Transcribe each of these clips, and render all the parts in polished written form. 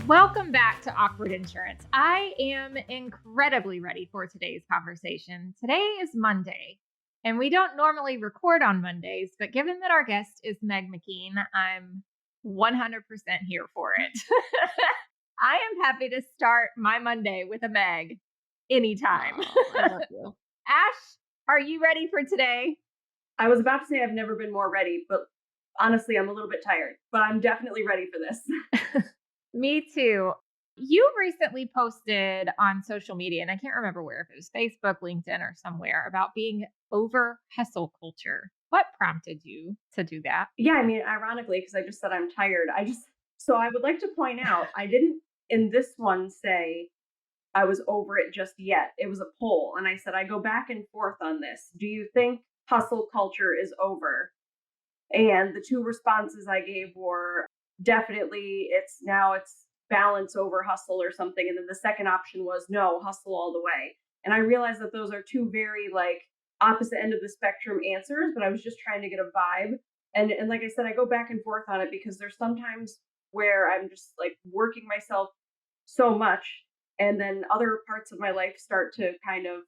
Welcome back to Awkward Insurance. I am incredibly ready for today's conversation. Today is Monday, and we don't normally record on Mondays, but given that our guest is Meg McKean, I'm 100% here for it. I am happy to start my Monday with a Meg anytime. Oh, I love you. Ash, are you ready for today? I was about to say I've never been more ready, but honestly, I'm a little bit tired, but I'm definitely ready for this. Me too. You recently posted on social media, and I can't remember where, if it was Facebook, LinkedIn, or somewhere, about being over hustle culture. What prompted you to do that? Yeah, I mean, ironically, because I just said I'm tired, so I would like to point out, I didn't in this one say I was over it just yet. It was a poll, and I said I go back and forth on this. Do you think hustle culture is over? And the two responses I gave were definitely it's balance over hustle or something. And then the second option was no, hustle all the way. And I realized that those are two very like opposite end of the spectrum answers, but I was just trying to get a vibe. And like I said, I go back and forth on it because there's sometimes where I'm just like working myself so much and then other parts of my life start to kind of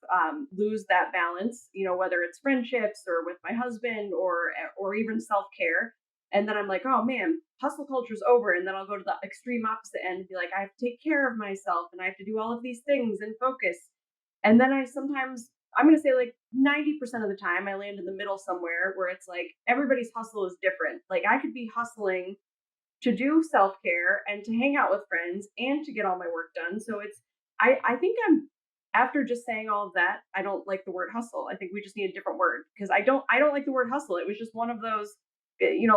lose that balance, whether it's friendships or with my husband or even self-care. And then I'm like, oh man, hustle culture's over. And then I'll go to the extreme opposite end and be like, I have to take care of myself and I have to do all of these things and focus. And then I'm going to say like 90% of the time I land in the middle somewhere where it's like everybody's hustle is different. Like I could be hustling to do self-care and to hang out with friends and to get all my work done. So I think I'm after just saying all of that, I don't like the word hustle. I think we just need a different word because I don't like the word hustle. It was just one of those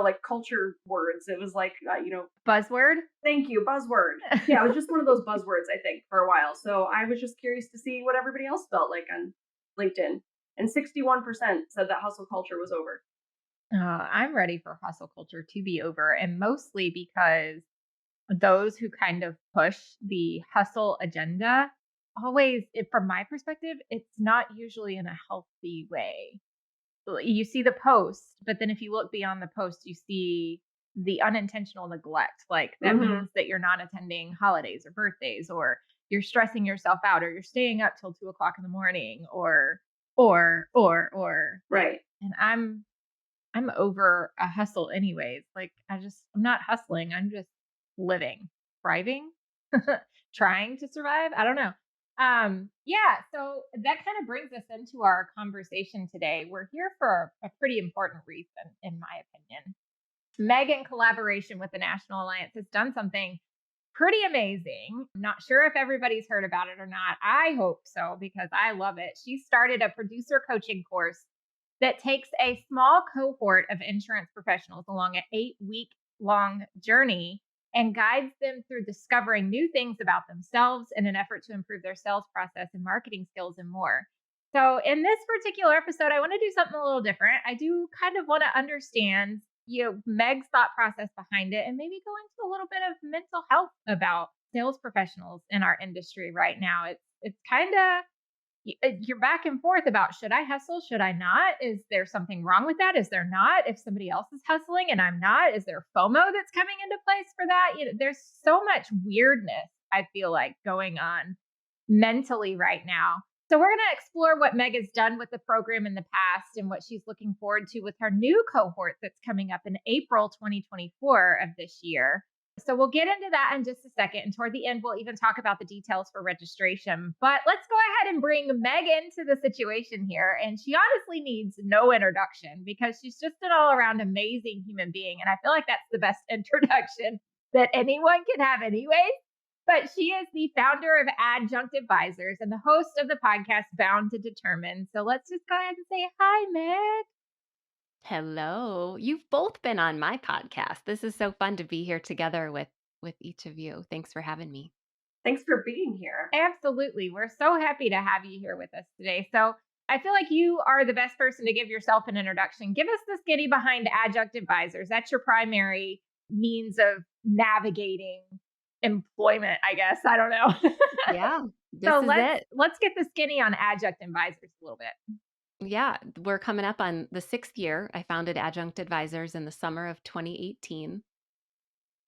like culture words. It was like Buzzword? thank you, buzzword. Yeah, it was just one of those buzzwords I think for a while. So I was just curious to see what everybody else felt like on LinkedIn. And 61% said that hustle culture was over. I'm ready for hustle culture to be over, and mostly because those who kind of push the hustle agenda always, from my perspective, it's not usually in a healthy way. You see the post, but then if you look beyond the post, you see the unintentional neglect. Like that means that you're not attending holidays or birthdays, or you're stressing yourself out, or you're staying up till 2 o'clock in the morning, or. Right. And I'm over a hustle anyways. Like I'm not hustling. I'm just living, thriving, trying to survive. I don't know. Yeah, so that kind of brings us into our conversation today. We're here for a pretty important reason, in my opinion. Meg, in collaboration with the National Alliance, has done something pretty amazing. I'm not sure if everybody's heard about it or not. I hope so because I love it. She started a producer coaching course that takes a small cohort of insurance professionals along an 8-week long journey and guides them through discovering new things about themselves in an effort to improve their sales process and marketing skills and more. So in this particular episode, I want to do something a little different. I do kind of want to understand, Meg's thought process behind it and maybe go into a little bit of mental health about sales professionals in our industry right now. It's kind of you're back and forth about, should I hustle? Should I not? Is there something wrong with that? Is there not? If somebody else is hustling and I'm not, is there FOMO that's coming into place for that? There's so much weirdness, I feel like, going on mentally right now. So we're going to explore what Meg has done with the program in the past and what she's looking forward to with her new cohort that's coming up in April 2024 of this year. So we'll get into that in just a second. And toward the end, we'll even talk about the details for registration. But let's go ahead and bring Meg into the situation here. And she honestly needs no introduction because she's just an all around amazing human being. And I feel like that's the best introduction that anyone can have anyway. But she is the founder of Adjunct Advisors and the host of the podcast Bound to Determine. So let's just go ahead and say hi, Meg. Hello. You've both been on my podcast. This is so fun to be here together with each of you. Thanks for having me. Thanks for being here. Absolutely. We're so happy to have you here with us today. So I feel like you are the best person to give yourself an introduction. Give us the skinny behind Adjunct Advisors. That's your primary means of navigating employment, I guess. I don't know. Yeah, So this is it. let's get the skinny on Adjunct Advisors a little bit. Yeah, we're coming up on the 6th year. I founded Adjunct Advisors in the summer of 2018.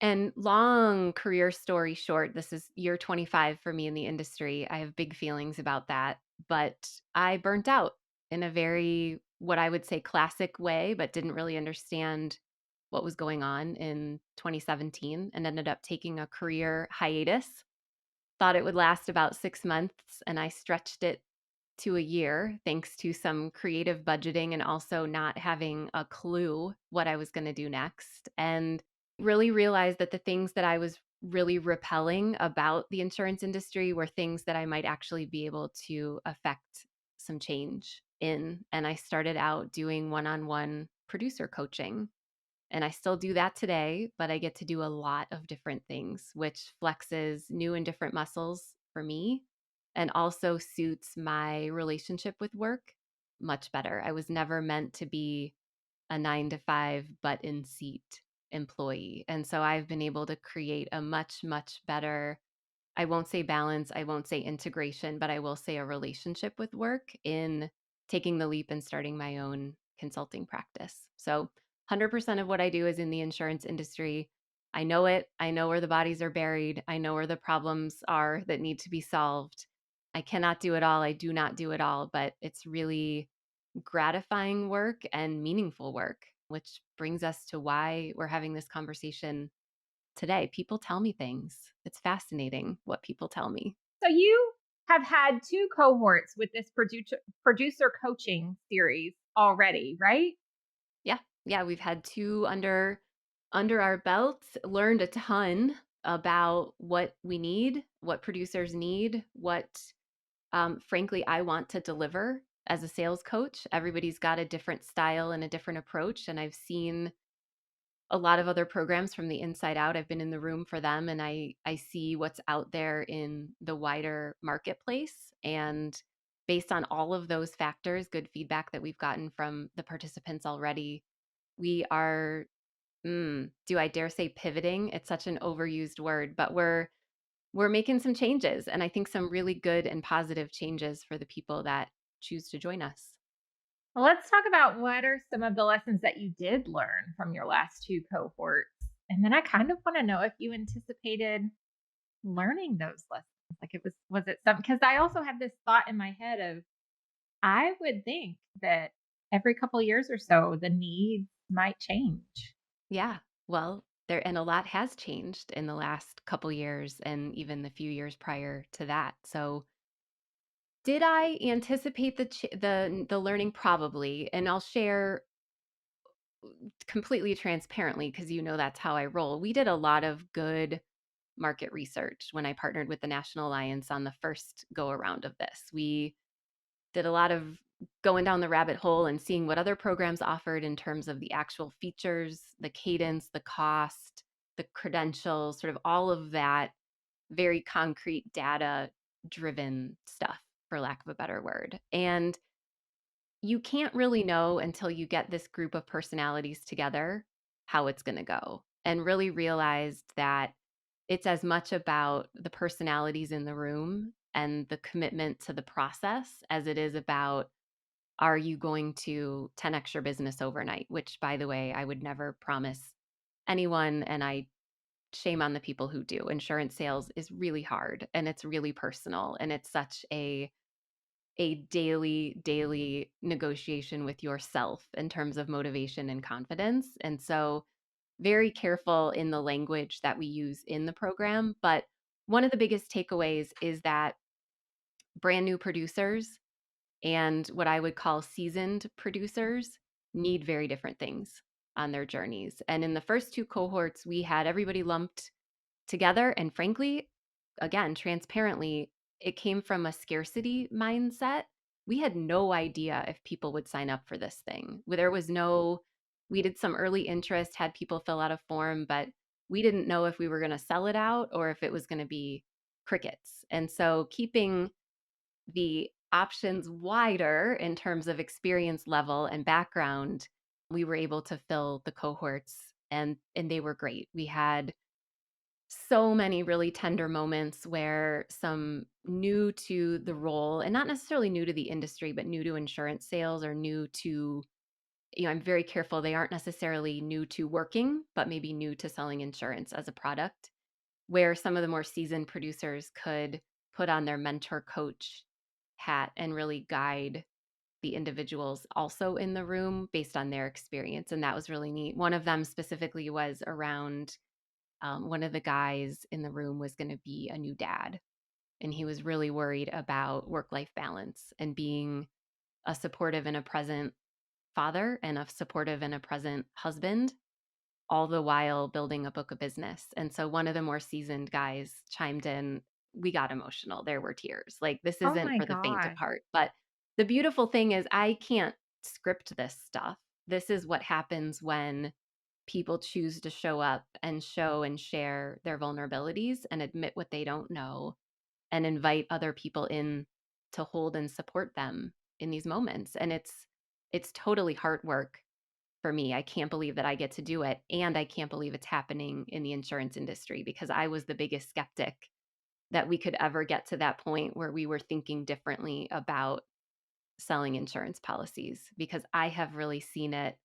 And long career story short, this is year 25 for me in the industry. I have big feelings about that, but I burnt out in a very, what I would say, classic way, but didn't really understand what was going on in 2017 and ended up taking a career hiatus. Thought it would last about 6 months, and I stretched it to a year thanks to some creative budgeting and also not having a clue what I was going to do next. And really realized that the things that I was really repelling about the insurance industry were things that I might actually be able to affect some change in. And I started out doing one on one producer coaching. And I still do that today, but I get to do a lot of different things, which flexes new and different muscles for me and also suits my relationship with work much better. I was never meant to be a 9 to 5 butt in seat employee. And so I've been able to create a much, much better, I won't say balance, I won't say integration, but I will say a relationship with work in taking the leap and starting my own consulting practice. So 100% of what I do is in the insurance industry. I know it. I know where the bodies are buried. I know where the problems are that need to be solved. I cannot do it all. I do not do it all, but it's really gratifying work and meaningful work, which brings us to why we're having this conversation today. People tell me things. It's fascinating what people tell me. So you have had 2 cohorts with this producer coaching series already, right? Yeah. Yeah, we've had two under our belts, learned a ton about what we need, what producers need, what frankly I want to deliver as a sales coach. Everybody's got a different style and a different approach, and I've seen a lot of other programs from the inside out. I've been in the room for them, and I see what's out there in the wider marketplace. And based on all of those factors, good feedback that we've gotten from the participants already, we are, do I dare say pivoting? It's such an overused word, but we're making some changes, and I think some really good and positive changes for the people that choose to join us. Well, let's talk about what are some of the lessons that you did learn from your last 2 cohorts. And then I kind of want to know if you anticipated learning those lessons. Like was it something, because I also have this thought in my head of I would think that every couple years or so the needs might change. Yeah. Well, there and a lot has changed in the last couple years and even the few years prior to that. So, did I anticipate the learning? Probably, and I'll share completely transparently because you know that's how I roll. We did a lot of good market research when I partnered with the National Alliance on the first go around of this. We did a lot of going down the rabbit hole and seeing what other programs offered in terms of the actual features, the cadence, the cost, the credentials, sort of all of that very concrete data driven stuff, for lack of a better word. And you can't really know until you get this group of personalities together how it's going to go, and really realized that it's as much about the personalities in the room and the commitment to the process as it is about, are you going to 10x your business overnight? Which, by the way, I would never promise anyone. And I shame on the people who do. Insurance sales is really hard and it's really personal. And it's such a daily negotiation with yourself in terms of motivation and confidence. And so very careful in the language that we use in the program. But one of the biggest takeaways is that brand new producers and what I would call seasoned producers need very different things on their journeys. And in the first two cohorts, we had everybody lumped together. And frankly, again, transparently, it came from a scarcity mindset. We had no idea if people would sign up for this thing. There was no, we did some early interest, had people fill out a form, but we didn't know if we were going to sell it out or if it was going to be crickets. And so keeping the options wider in terms of experience level and background, we were able to fill the cohorts, and they were great. We had so many really tender moments where some new to the role, and not necessarily new to the industry, but new to insurance sales or new to I'm very careful they aren't necessarily new to working, but maybe new to selling insurance as a product, where some of the more seasoned producers could put on their mentor coach hat and really guide the individuals also in the room based on their experience. And that was really neat. One of them specifically was around one of the guys in the room was going to be a new dad. And he was really worried about work life balance and being a supportive and a present father and a supportive and a present husband, all the while building a book of business. And so one of the more seasoned guys chimed in. We got emotional. There were tears. Like, this Oh isn't my for the faint of gosh. heart. But the beautiful thing is, I can't script this stuff. This is what happens when people choose to show up and show and share their vulnerabilities and admit what they don't know and invite other people in to hold and support them in these moments. And it's totally hard work for me. I can't believe that I get to do it. And I can't believe it's happening in the insurance industry, because I was the biggest skeptic that we could ever get to that point where we were thinking differently about selling insurance policies, because I have really seen it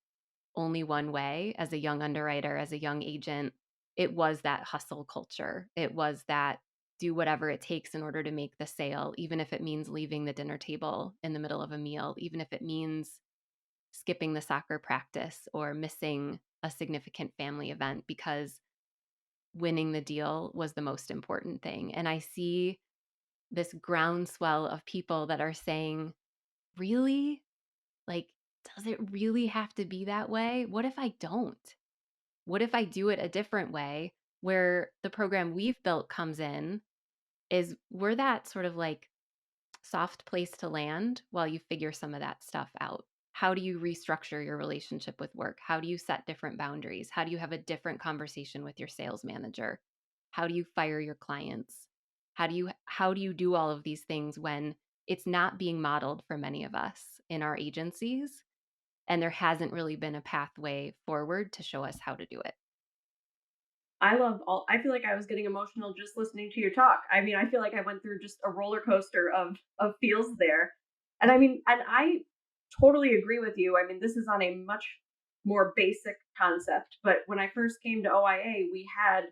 only one way as a young underwriter, as a young agent. It was that hustle culture. It was that do whatever it takes in order to make the sale, even if it means leaving the dinner table in the middle of a meal, even if it means skipping the soccer practice or missing a significant family event, because winning the deal was the most important thing. And I see this groundswell of people that are saying, really? Like, does it really have to be that way? What if I don't? What if I do it a different way, where the program we've built comes in? Is we're that sort of like soft place to land while you figure some of that stuff out. How do you restructure your relationship with work? How do you set different boundaries? How do you have a different conversation with your sales manager? How do you fire your clients? How do you do all of these things when it's not being modeled for many of us in our agencies, and there hasn't really been a pathway forward to show us how to do it? I feel like I was getting emotional just listening to your talk. I mean, I feel like I went through just a roller coaster of feels there. And I mean, and I totally agree with you. I mean, this is on a much more basic concept, but when I first came to OIA, we had,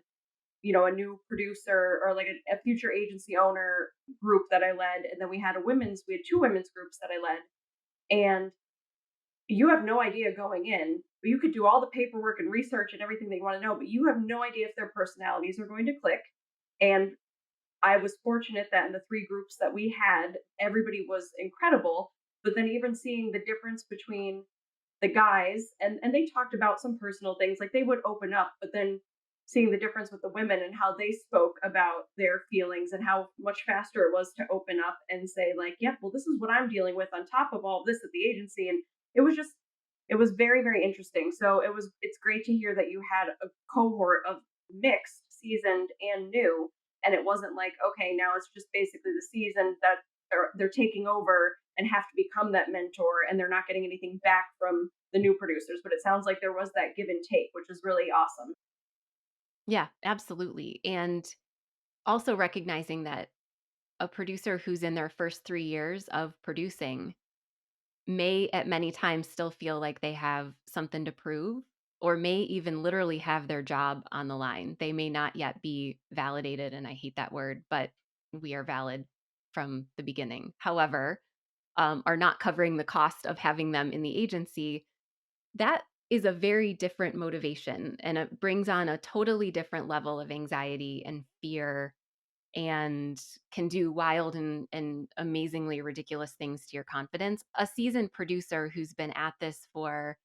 a new producer or like a future agency owner group that I led, and then we had two women's groups that I led. And you have no idea going in. You could do all the paperwork and research and everything that you want to know, but you have no idea if their personalities are going to click. And I was fortunate that in the three groups that we had, everybody was incredible. But then even seeing the difference between the guys, and they talked about some personal things, like they would open up, but then seeing the difference with the women and how they spoke about their feelings and how much faster it was to open up and say like, yep, well, this is what I'm dealing with on top of all of this at the agency. And it was just it was very, very interesting. So it's great to hear that you had a cohort of mixed, seasoned and new, and it wasn't like, okay, now it's just basically the season that they're taking over and have to become that mentor, and they're not getting anything back from the new producers. But it sounds like there was that give and take, which is really awesome. Yeah, absolutely. And also recognizing that a producer who's in their first 3 years of producing may at many times still feel like they have something to prove, or may even literally have their job on the line. They may not yet be validated, and I hate that word, but we are valid from the beginning. However, are not covering the cost of having them in the agency. That is a very different motivation, and it brings on a totally different level of anxiety and fear, and can do wild and amazingly ridiculous things to your confidence. A seasoned producer who's been at this for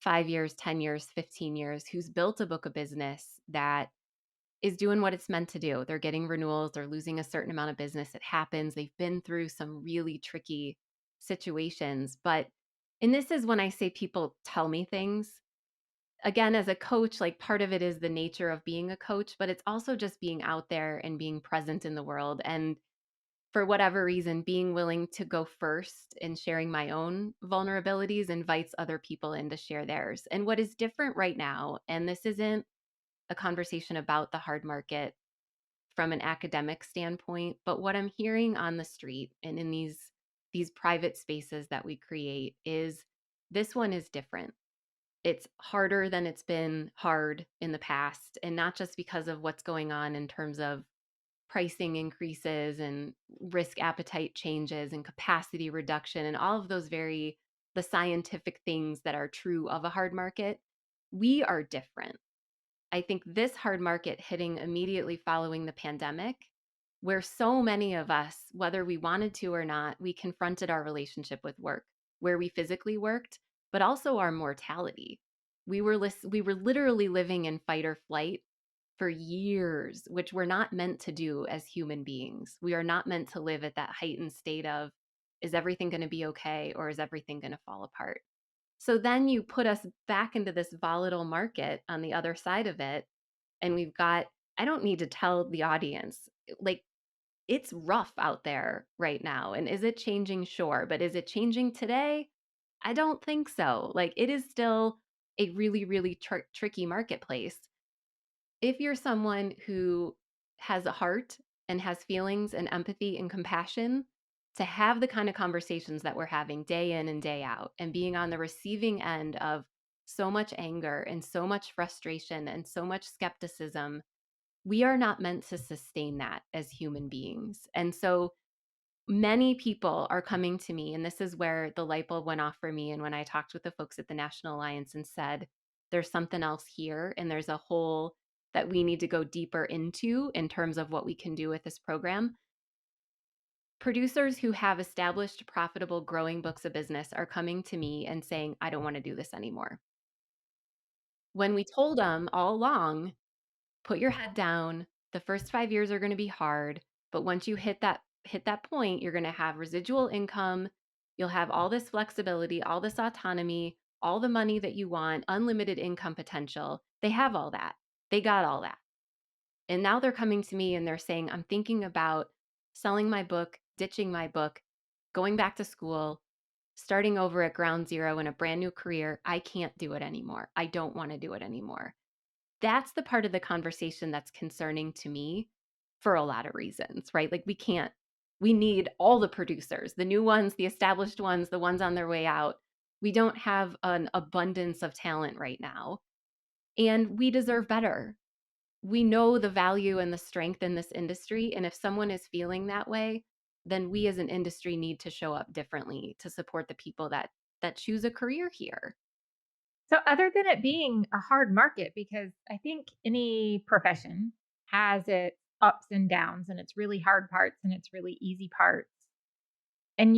5 years, 10 years, 15 years, who's built a book of business that is doing what it's meant to do. They're getting renewals, they're losing a certain amount of business. It happens. They've been through some really tricky situations. And this is when I say people tell me things. Again, as a coach, like, part of it is the nature of being a coach, but it's also just being out there and being present in the world. And for whatever reason, being willing to go first and sharing my own vulnerabilities invites other people in to share theirs. And what is different right now, and this isn't a conversation about the hard market from an academic standpoint, but what I'm hearing on the street and in these private spaces that we create is This one is different. It's harder than it's been hard in the past, and not just because of what's going on in terms of pricing increases and risk appetite changes and capacity reduction and all of those the scientific things that are true of a hard market. We are different. I think this hard market hitting immediately following the pandemic, where so many of us, whether we wanted to or not, we confronted our relationship with work, where we physically worked, but also our mortality. We were literally living in fight or flight for years, which we're not meant to do as human beings. We are not meant to live at that heightened state of, is everything going to be okay, or is everything going to fall apart? So then you put us back into this volatile market on the other side of it. And we've got, I don't need to tell the audience, like, it's rough out there right now. And is it changing? Sure. But is it changing today? I don't think so. Like, it is still a really, really tricky marketplace. If you're someone who has a heart and has feelings and empathy and compassion, to have the kind of conversations that we're having day in and day out, and being on the receiving end of so much anger and so much frustration and so much skepticism, we are not meant to sustain that as human beings. And so many people are coming to me, and this is where the light bulb went off for me. And when I talked with the folks at the National Alliance and said, there's something else here, and there's a hole that we need to go deeper into in terms of what we can do with this program. Producers who have established, profitable, growing books of business are coming to me and saying, I don't want to do this anymore. When we told them all along, put your head down. The first 5 years are going to be hard, but once you hit that point, you're going to have residual income. You'll have all this flexibility, all this autonomy, all the money that you want, unlimited income potential. They have all that. They got all that. And now they're coming to me and they're saying, I'm thinking about selling my book, ditching my book, going back to school, starting over at ground zero in a brand new career. I can't do it anymore. I don't want to do it anymore. That's the part of the conversation that's concerning to me for a lot of reasons, right? Like, we need all the producers, the new ones, the established ones, the ones on their way out. We don't have an abundance of talent right now, and we deserve better. We know the value and the strength in this industry. And if someone is feeling that way, then we as an industry need to show up differently to support the people that choose a career here. So, other than it being a hard market, because I think any profession has its ups and downs and its really hard parts and its really easy parts. And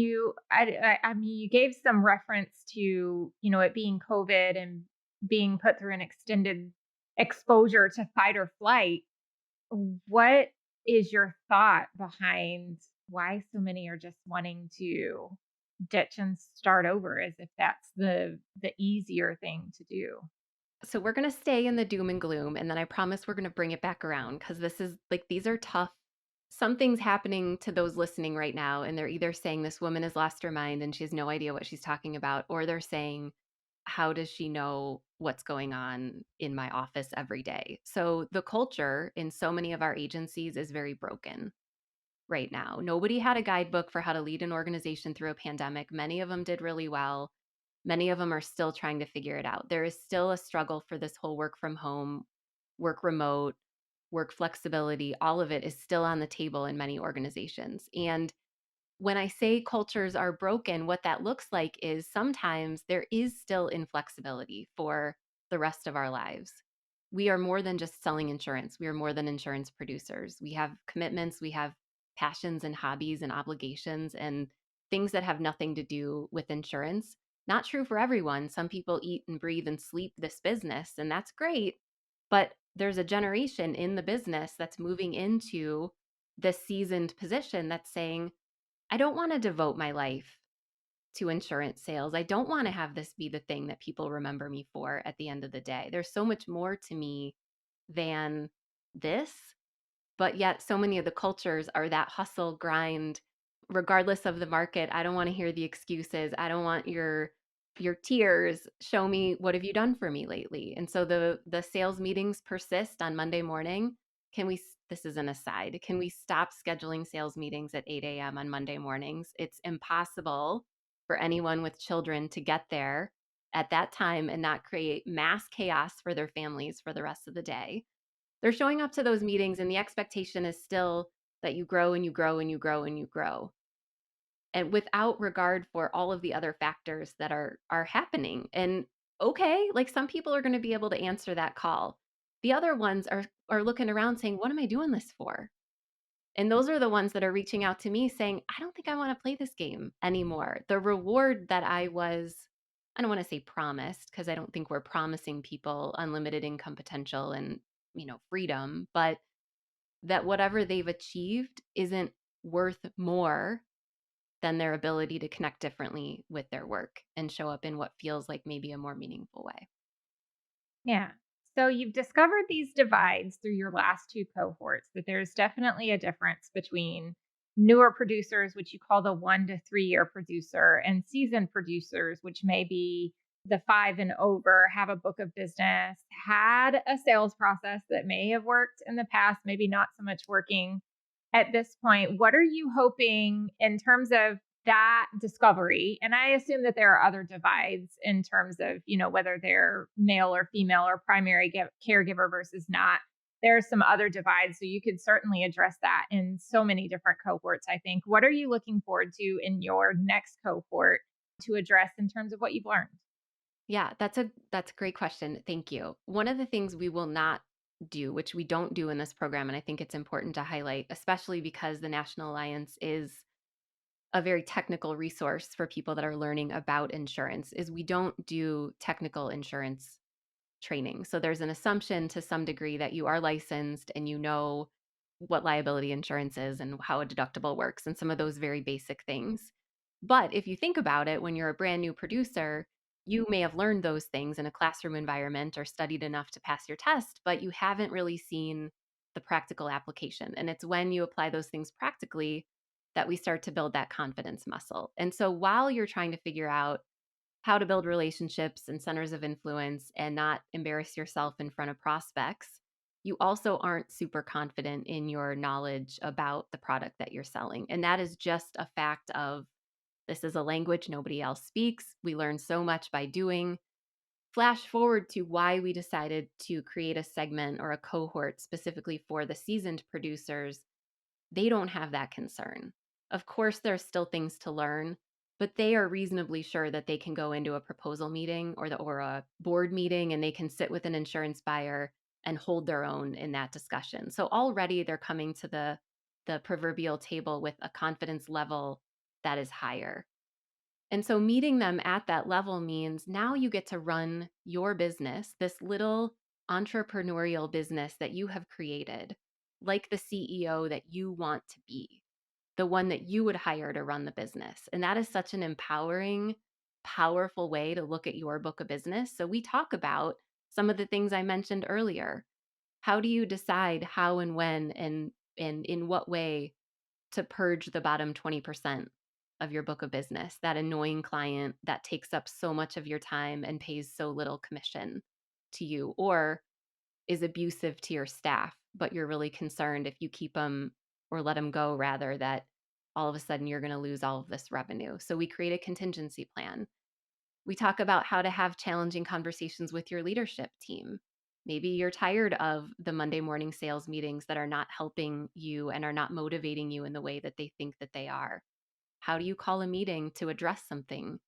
I mean, you gave some reference to, it being COVID and being put through an extended exposure to fight or flight. What is your thought behind why so many are just wanting to ditch and start over as if that's the easier thing to do? So we're going to stay in the doom and gloom, and then I promise we're going to bring it back around, because this is like, these are tough. Something's happening to those listening right now, and they're either saying this woman has lost her mind and she has no idea what she's talking about, or they're saying, how does she know what's going on in my office every day? So the culture in so many of our agencies is very broken right now. Nobody had a guidebook for how to lead an organization through a pandemic. Many of them did really well. Many of them are still trying to figure it out. There is still a struggle for this whole work from home, work remote, work flexibility. All of it is still on the table in many organizations. And when I say cultures are broken, what that looks like is sometimes there is still inflexibility for the rest of our lives. We are more than just selling insurance. We are more than insurance producers. We have commitments, we have passions and hobbies and obligations and things that have nothing to do with insurance. Not true for everyone. Some people eat and breathe and sleep this business, and that's great. But there's a generation in the business that's moving into this seasoned position that's saying, I don't want to devote my life to insurance sales. I don't want to have this be the thing that people remember me for at the end of the day. There's so much more to me than this, but yet so many of the cultures are that hustle grind regardless of the market. I don't want to hear the excuses. I don't want your tears. Show me, what have you done for me lately? And so the sales meetings persist on Monday morning. This is an aside, can we stop scheduling sales meetings at 8 a.m. on Monday mornings? It's impossible for anyone with children to get there at that time and not create mass chaos for their families for the rest of the day. They're showing up to those meetings and the expectation is still that you grow and you grow and you grow and you grow. And without regard for all of the other factors that are happening. And okay, like some people are going to be able to answer that call. The other ones are looking around saying, "What am I doing this for?" And those are the ones that are reaching out to me saying, "I don't think I want to play this game anymore." The reward that I don't want to say promised because I don't think we're promising people unlimited income potential and, freedom, but that whatever they've achieved isn't worth more than their ability to connect differently with their work and show up in what feels like maybe a more meaningful way. Yeah. So you've discovered these divides through your last two cohorts, that there's definitely a difference between newer producers, which you call the 1 to 3 year producer, and seasoned producers, which may be the 5 and over, have a book of business, had a sales process that may have worked in the past, maybe not so much working at this point. What are you hoping in terms of that discovery? And I assume that there are other divides in terms of, whether they're male or female or primary caregiver versus not. There are some other divides. So you could certainly address that in so many different cohorts, I think. What are you looking forward to in your next cohort to address in terms of what you've learned? Yeah, that's a great question. Thank you. One of the things we will not do, which we don't do in this program, and I think it's important to highlight, especially because the National Alliance is a very technical resource for people that are learning about insurance, is we don't do technical insurance training. So there's an assumption to some degree that you are licensed and you know what liability insurance is and how a deductible works and some of those very basic things. But if you think about it, when you're a brand new producer, you may have learned those things in a classroom environment or studied enough to pass your test, but you haven't really seen the practical application. And it's when you apply those things practically that we start to build that confidence muscle. And so while you're trying to figure out how to build relationships and centers of influence and not embarrass yourself in front of prospects, you also aren't super confident in your knowledge about the product that you're selling. And that is just a fact of this is a language nobody else speaks. We learn so much by doing. Flash forward to why we decided to create a segment or a cohort specifically for the seasoned producers. They don't have that concern. Of course, there's still things to learn, but they are reasonably sure that they can go into a proposal meeting or a board meeting and they can sit with an insurance buyer and hold their own in that discussion. So already they're coming to the proverbial table with a confidence level that is higher. And so meeting them at that level means now you get to run your business, this little entrepreneurial business that you have created, like the CEO that you want to be, the one that you would hire to run the business. And that is such an empowering, powerful way to look at your book of business. So we talk about some of the things I mentioned earlier. How do you decide how and when and in what way to purge the bottom 20% of your book of business, that annoying client that takes up so much of your time and pays so little commission to you, or is abusive to your staff, but you're really concerned if you keep them or let them go, rather, that all of a sudden you're going to lose all of this revenue. So we create a contingency plan. We talk about how to have challenging conversations with your leadership team. Maybe you're tired of the Monday morning sales meetings that are not helping you and are not motivating you in the way that they think that they are. How do you call a meeting to address something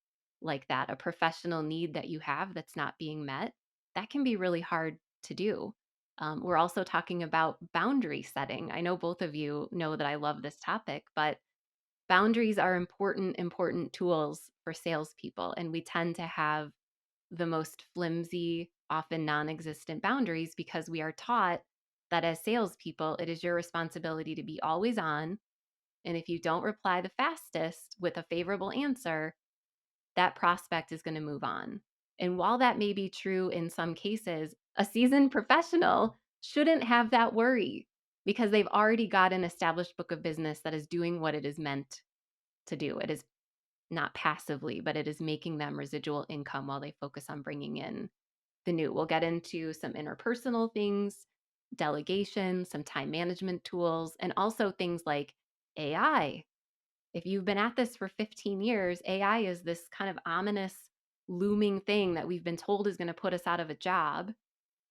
like that? A professional need that you have that's not being met? That can be really hard to do. We're also talking about boundary setting. I know both of you know that I love this topic, but boundaries are important tools for salespeople. And we tend to have the most flimsy, often non existent boundaries because we are taught that as salespeople, it is your responsibility to be always on. And if you don't reply the fastest with a favorable answer, that prospect is going to move on. And while that may be true in some cases, a seasoned professional shouldn't have that worry because they've already got an established book of business that is doing what it is meant to do. It is not passively, but it is making them residual income while they focus on bringing in the new. We'll get into some interpersonal things, delegation, some time management tools, and also things like AI. If you've been at this for 15 years, AI is this kind of ominous looming thing that we've been told is going to put us out of a job,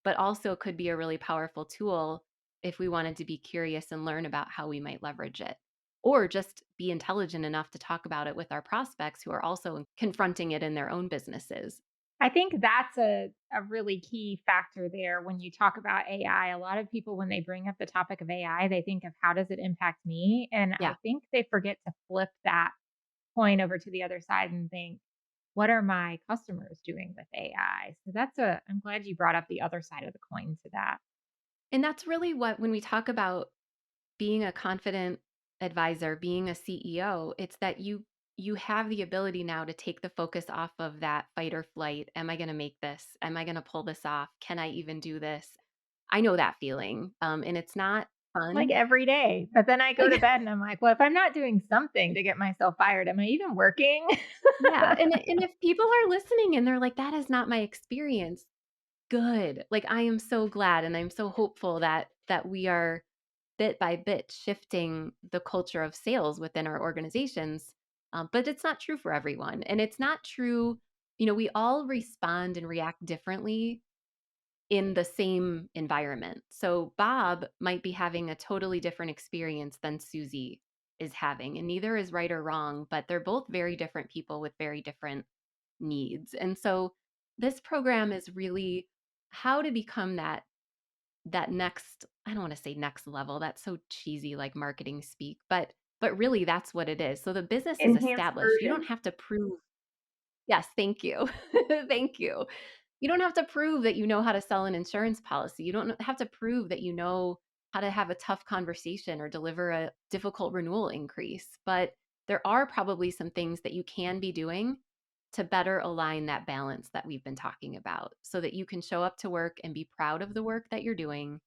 but also could be a really powerful tool if we wanted to be curious and learn about how we might leverage it. Or just be intelligent enough to talk about it with our prospects who are also confronting it in their own businesses. I think that's a really key factor there when you talk about AI. A lot of people, when they bring up the topic of AI, they think of how does it impact me? And Yeah. I think they forget to flip that coin over to the other side and think, what are my customers doing with AI? So I'm glad you brought up the other side of the coin to that. And that's really what, when we talk about being a confident advisor, being a CEO, it's that you have the ability now to take the focus off of that fight or flight. Am I going to make this? Am I going to pull this off? Can I even do this? I know that feeling. And it's not Like fun. every day. But then I go Like, to bed and I'm like, well, if I'm not doing something to get myself fired, am I even working? yeah. And if people are listening and they're like, that is not my experience, good. Like, I am so glad and I'm so hopeful that we are bit by bit shifting the culture of sales within our organizations. But it's not true for everyone. And it's not true, we all respond and react differently in the same environment. So Bob might be having a totally different experience than Susie is having. And neither is right or wrong, but they're both very different people with very different needs. And so this program is really how to become that next, I don't want to say next level. That's so cheesy like marketing speak, but really that's what it is. So the business is Enhanced established. You don't version. have to prove. Yes, thank you. Thank you. You don't have to prove that you know how to sell an insurance policy. You don't have to prove that you know how to have a tough conversation or deliver a difficult renewal increase. But there are probably some things that you can be doing to better align that balance that we've been talking about so that you can show up to work and be proud of the work that you're doing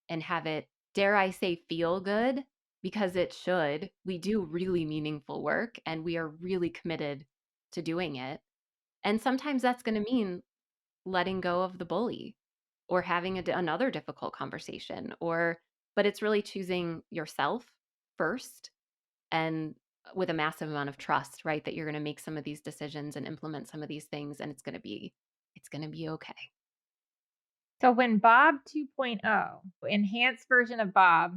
and have it, dare I say, feel good because it should. We do really meaningful work and we are really committed to doing it. And sometimes that's going to mean letting go of the bully or having another difficult conversation but it's really choosing yourself first and with a massive amount of trust, right? That you're going to make some of these decisions and implement some of these things and it's going to be okay. So when Bob 2.0, enhanced version of Bob,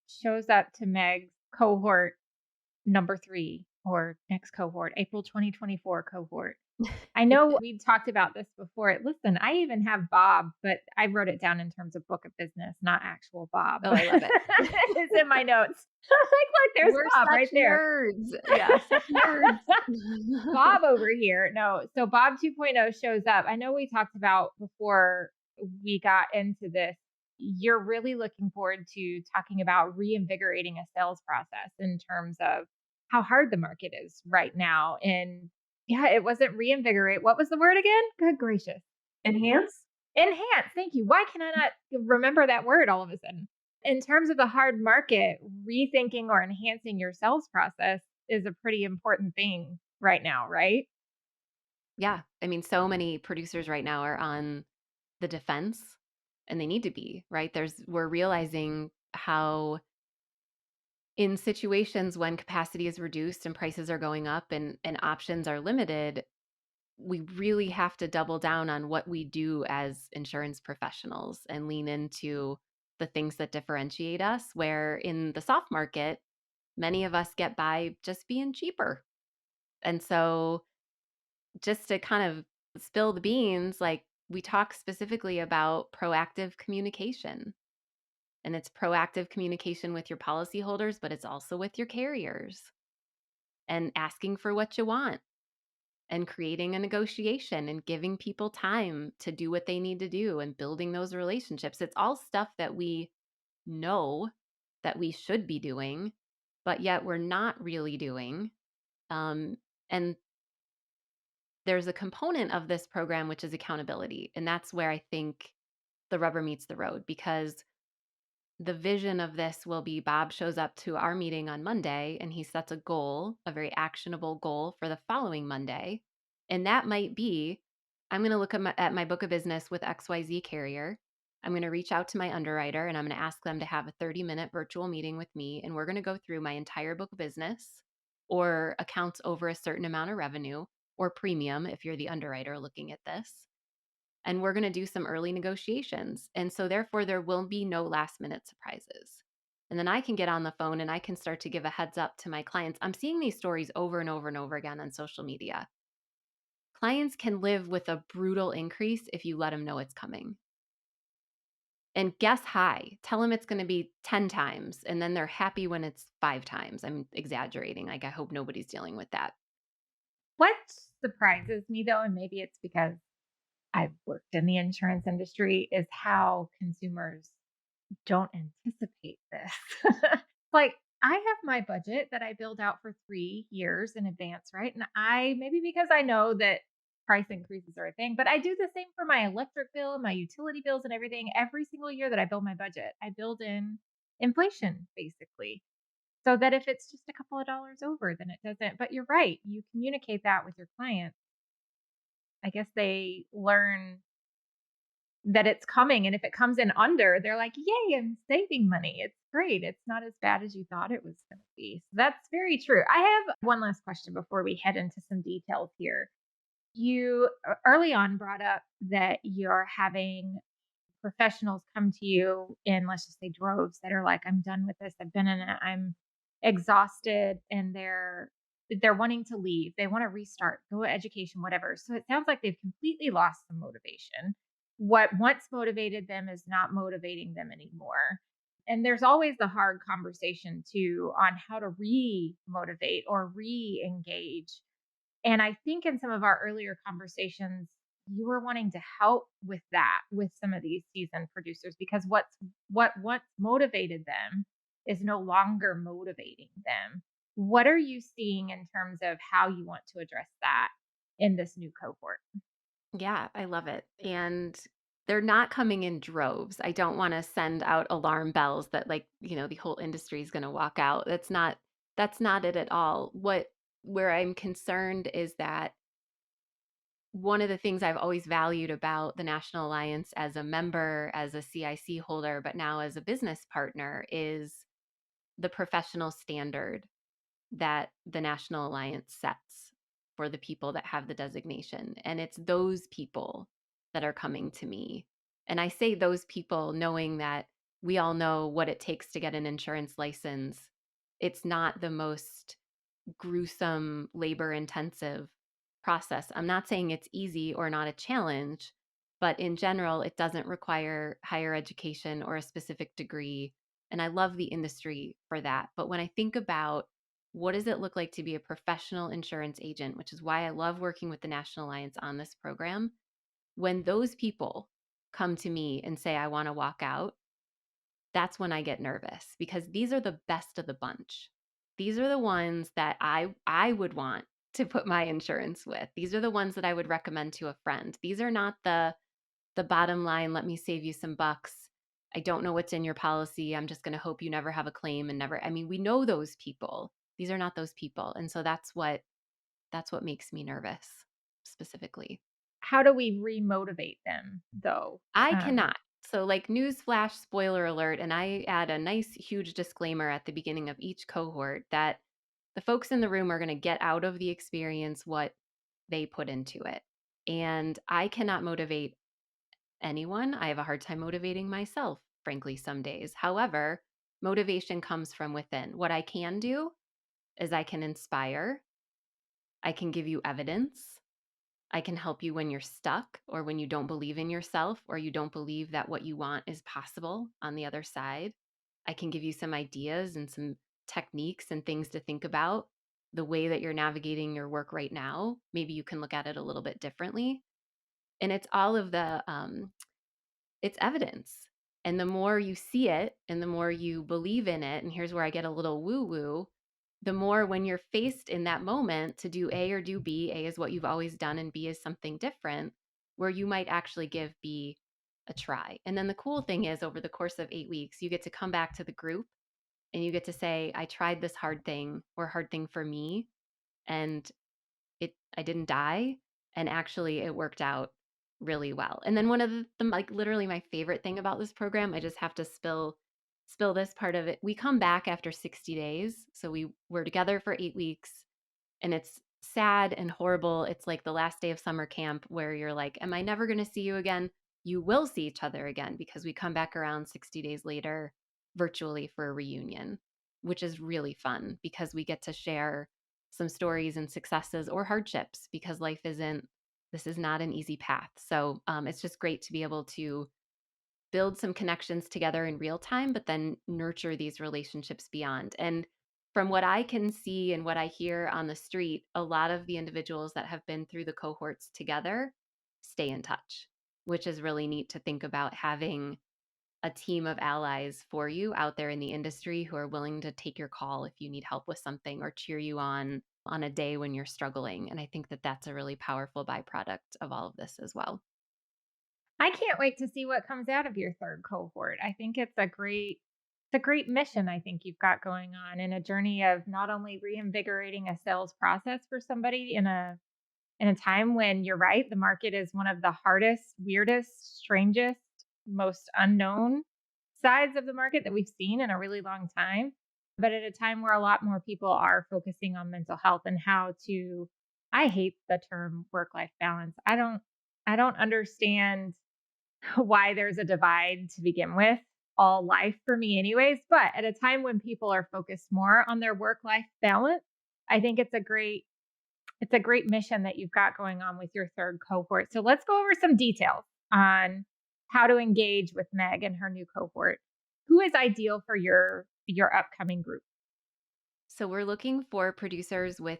shows up to Meg's cohort number 3 or next cohort, April 2024 cohort. I know we talked about this before. Listen, I even have Bob, but I wrote it down in terms of book of business, not actual Bob, Oh, but I love it. it's in my notes. Like, look, there's We're Bob such right there. nerds. Yeah, such nerds. Bob over here. No, so Bob 2.0 shows up. I know we talked about before we got into this. You're really looking forward to talking about reinvigorating a sales process in terms of how hard the market is right now. And yeah, it wasn't reinvigorate. What was the word again? Good gracious. Enhance? Enhance. Thank you. Why can I not remember that word all of a sudden? In terms of the hard market, rethinking or enhancing your sales process is a pretty important thing right now, right? Yeah, I mean, so many producers right now are on the defense and they need to be, right? We're realizing how in situations when capacity is reduced and prices are going up and options are limited, we really have to double down on what we do as insurance professionals and lean into the things that differentiate us, where in the soft market, many of us get by just being cheaper. And so just to kind of spill the beans, like we talk specifically about proactive communication. And it's proactive communication with your policyholders, but it's also with your carriers and asking for what you want and creating a negotiation and giving people time to do what they need to do and building those relationships. It's all stuff that we know that we should be doing, but yet we're not really doing. And there's a component of this program, which is accountability. And that's where I think the rubber meets the road because the vision of this will be Bob shows up to our meeting on Monday and he sets a goal, a very actionable goal for the following Monday. And that might be I'm going to look at my book of business with XYZ carrier. I'm going to reach out to my underwriter and I'm going to ask them to have a 30-minute virtual meeting with me. And we're going to go through my entire book of business or accounts over a certain amount of revenue or premium if you're the underwriter looking at this. And we're going to do some early negotiations. And so, therefore, there will be no last minute surprises. And then I can get on the phone and I can start to give a heads up to my clients. I'm seeing these stories over and over and over again on social media. Clients can live with a brutal increase if you let them know it's coming. And guess high. Tell them it's going to be 10 times, and then they're happy when it's 5 times. I'm exaggerating. Like, I hope nobody's dealing with that. What surprises me though, and maybe it's because I've worked in the insurance industry, is how consumers don't anticipate this. Like, I have my budget that I build out for 3 years in advance, right? And I maybe because I know that price increases are a thing, but I do the same for my electric bill, my utility bills, and everything. Every single year that I build my budget, I build in inflation basically. So that if it's just a couple of dollars over, then it doesn't. But you're right. You communicate that with your clients. I guess they learn that it's coming, and if it comes in under, they're like, "Yay, I'm saving money. It's great. It's not as bad as you thought it was gonna be." So that's very true. I have one last question before we head into some details here. You early on brought up that you're having professionals come to you in, let's just say, droves that are like, "I'm done with this. I've been in it. I'm exhausted," and they're wanting to leave. They want to restart, go to education, whatever. So it sounds like they've completely lost some motivation. What once motivated them is not motivating them anymore. And there's always the hard conversation too on how to re-motivate or re-engage. And I think in some of our earlier conversations, you were wanting to help with that with some of these seasoned producers because what once motivated them is no longer motivating them. What are you seeing in terms of how you want to address that in this new cohort? Yeah, I love it. And they're not coming in droves. I don't want to send out alarm bells that, like, the whole industry is going to walk out. That's not it at all. Where I'm concerned is that one of the things I've always valued about the National Alliance as a member, as a CIC holder, but now as a business partner is the professional standard that the National Alliance sets for the people that have the designation. And it's those people that are coming to me. And I say those people knowing that we all know what it takes to get an insurance license. It's not the most gruesome, labor intensive process. I'm not saying it's easy or not a challenge, but in general, it doesn't require higher education or a specific degree. And I love the industry for that. But when I think about what does it look like to be a professional insurance agent, which is why I love working with the National Alliance on this program, when those people come to me and say, I want to walk out, that's when I get nervous because these are the best of the bunch. These are the ones that I would want to put my insurance with. These are the ones that I would recommend to a friend. These are not the bottom line, let me save you some bucks. I don't know what's in your policy. I'm just going to hope you never have a claim and never. I mean, we know those people. These are not those people. And so that's what makes me nervous specifically. How do we remotivate them though? I Um, cannot. So, like, newsflash, spoiler alert, and I add a nice, huge disclaimer at the beginning of each cohort that the folks in the room are going to get out of the experience what they put into it. And I cannot motivate anyone. I have a hard time motivating myself, frankly, some days. However, motivation comes from within. What I can do is I can inspire, I can give you evidence, I can help you when you're stuck or when you don't believe in yourself or you don't believe that what you want is possible on the other side. I can give you some ideas and some techniques and things to think about the way that you're navigating your work right now. Maybe you can look at it a little bit differently. And it's all of it's evidence. And the more you see it and the more you believe in it, and here's where I get a little woo woo, the more when you're faced in that moment to do A or do B, A is what you've always done and B is something different, where you might actually give B a try. And then the cool thing is over the course of 8 weeks, you get to come back to the group and you get to say, I tried this hard thing or hard thing for me and I didn't die, and actually it worked out really well. And then one of like literally my favorite thing about this program, I just have to spill this part of it. We come back after 60 days. So we're together for 8 weeks and it's sad and horrible. It's like the last day of summer camp where you're like, am I never going to see you again? You will see each other again because we come back around 60 days later virtually for a reunion, which is really fun because we get to share some stories and successes or hardships because this is not an easy path. So it's just great to be able to build some connections together in real time, but then nurture these relationships beyond. And from what I can see and what I hear on the street, a lot of the individuals that have been through the cohorts together stay in touch, which is really neat to think about having a team of allies for you out there in the industry who are willing to take your call if you need help with something or cheer you on a day when you're struggling. And I think that that's a really powerful byproduct of all of this as well. I can't wait to see what comes out of your third cohort. I think it's a great mission I think you've got going on, in a journey of not only reinvigorating a sales process for somebody in a time when you're right, the market is one of the hardest, weirdest, strangest, most unknown sides of the market that we've seen in a really long time. But at a time where a lot more people are focusing on mental health and how to, I hate the term work life balance. I don't understand why there's a divide to begin with, all life for me anyways, but at a time when people are focused more on their work life balance, I think it's a great mission that you've got going on with your third cohort. So let's go over some details on how to engage with Meg and her new cohort. Who is ideal for your upcoming group? So we're looking for producers with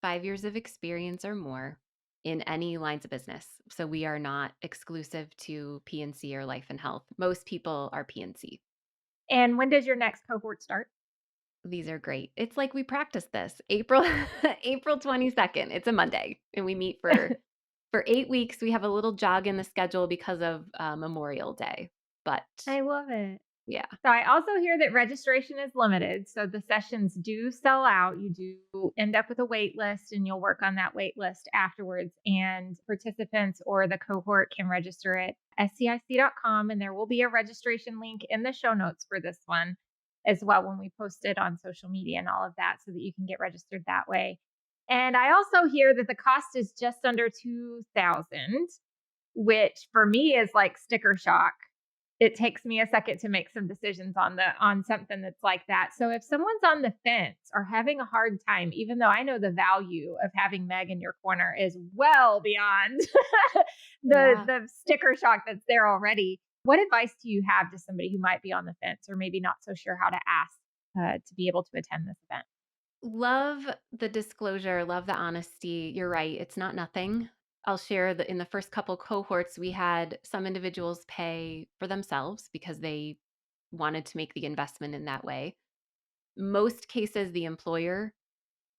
5 years of experience or more in any lines of business. So we are not exclusive to PNC or life and health. Most people are PNC. And when does your next cohort start? These are great. It's like we practiced this. April April 22nd. It's a Monday and we meet for 8 weeks. We have a little jog in the schedule because of Memorial Day. But I love it. yeah. So I also hear that registration is limited. So the sessions do sell out. You do end up with a wait list and you'll work on that wait list afterwards. And participants or the cohort can register at scic.com. And there will be a registration link in the show notes for this one as well when we post it on social media and all of that so that you can get registered that way. And I also hear that the cost is just under 2000, which for me is like sticker shock. It takes me a second to make some decisions on something that's like that. So if someone's on the fence or having a hard time, even though I know the value of having Meg in your corner is well beyond Yeah. the sticker shock that's there already, what advice do you have to somebody who might be on the fence or maybe not so sure how to ask to be able to attend this event? Love the disclosure, love the honesty. You're right. It's not nothing. I'll share that in the first couple cohorts, we had some individuals pay for themselves because they wanted to make the investment in that way. Most cases, the employer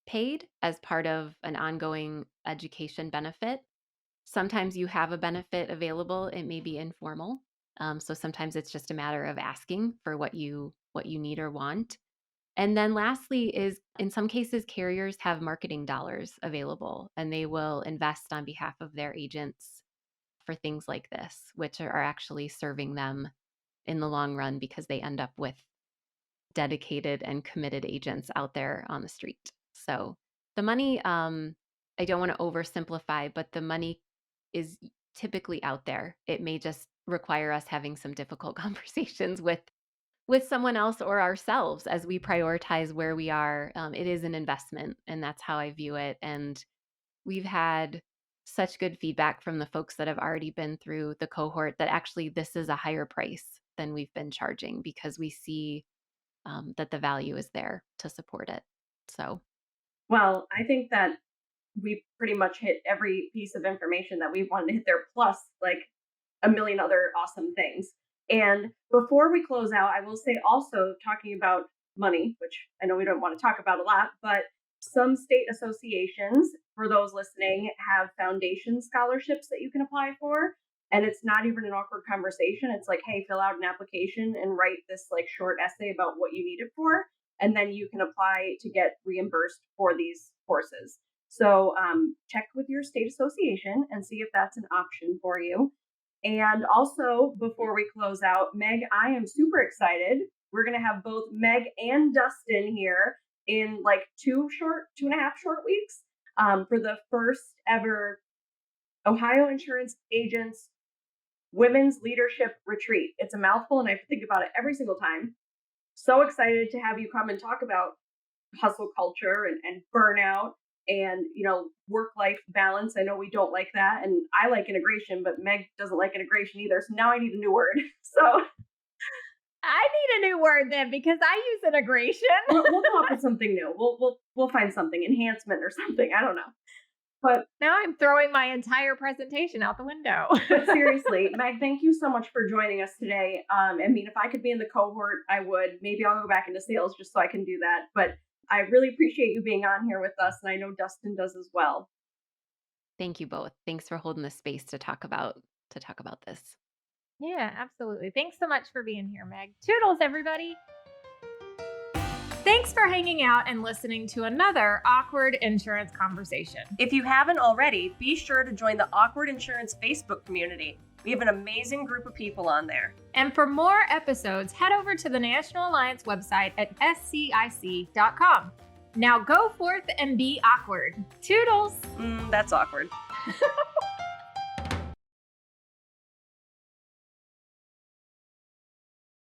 paid as part of an ongoing education benefit. Sometimes you have a benefit available. It may be informal. So sometimes it's just a matter of asking for what you need or want. And then lastly is in some cases carriers have marketing dollars available and they will invest on behalf of their agents for things like this, which are actually serving them in the long run because they end up with dedicated and committed agents out there on the street. So the money, I don't want to oversimplify, but the money is typically out there. It may just require us having some difficult conversations with someone else or ourselves as we prioritize where we are. It is an investment, and that's how I view it. And we've had such good feedback from the folks that have already been through the cohort that actually this is a higher price than we've been charging because we see that the value is there to support it. So, Well, I think that we pretty much hit every piece of information that we wanted to hit there, plus like a million other awesome things. And before we close out, I will say also talking about money, which I know we don't want to talk about a lot, but some state associations, for those listening, have foundation scholarships that you can apply for. And it's not even an awkward conversation. It's like, hey, fill out an application and write this like short essay about what you need it for. And then you can apply to get reimbursed for these courses. So check with your state association and see if that's an option for you. And also, before we close out, Meg, I am super excited. We're going to have both Meg and Dustin here in like 2.5 short weeks. for the first ever Ohio Insurance Agents Women's Leadership Retreat. It's a mouthful, and I have to think about it every single time. So excited to have you come and talk about hustle culture and burnout and work-life balance. I know we don't like that, and I like integration, but Meg doesn't like integration either. So now I need a new word. So I need a new word then because I use integration. we'll come up with something new. We'll find something, enhancement or something. I don't know. But now I'm throwing my entire presentation out the window. But seriously, Meg, thank you so much for joining us today. I mean, if I could be in the cohort, I would. Maybe I'll go back into sales just so I can do that. But I really appreciate you being on here with us, and I know Dustin does as well. Thank you both. Thanks for holding the space to talk about this. Yeah, absolutely. Thanks so much for being here, Meg. Toodles, everybody. Thanks for hanging out and listening to another Awkward Insurance Conversation. If you haven't already, be sure to join the Awkward Insurance Facebook community. We have an amazing group of people on there. And for more episodes, head over to the National Alliance website at scic.com. Now go forth and be awkward. Toodles! That's awkward.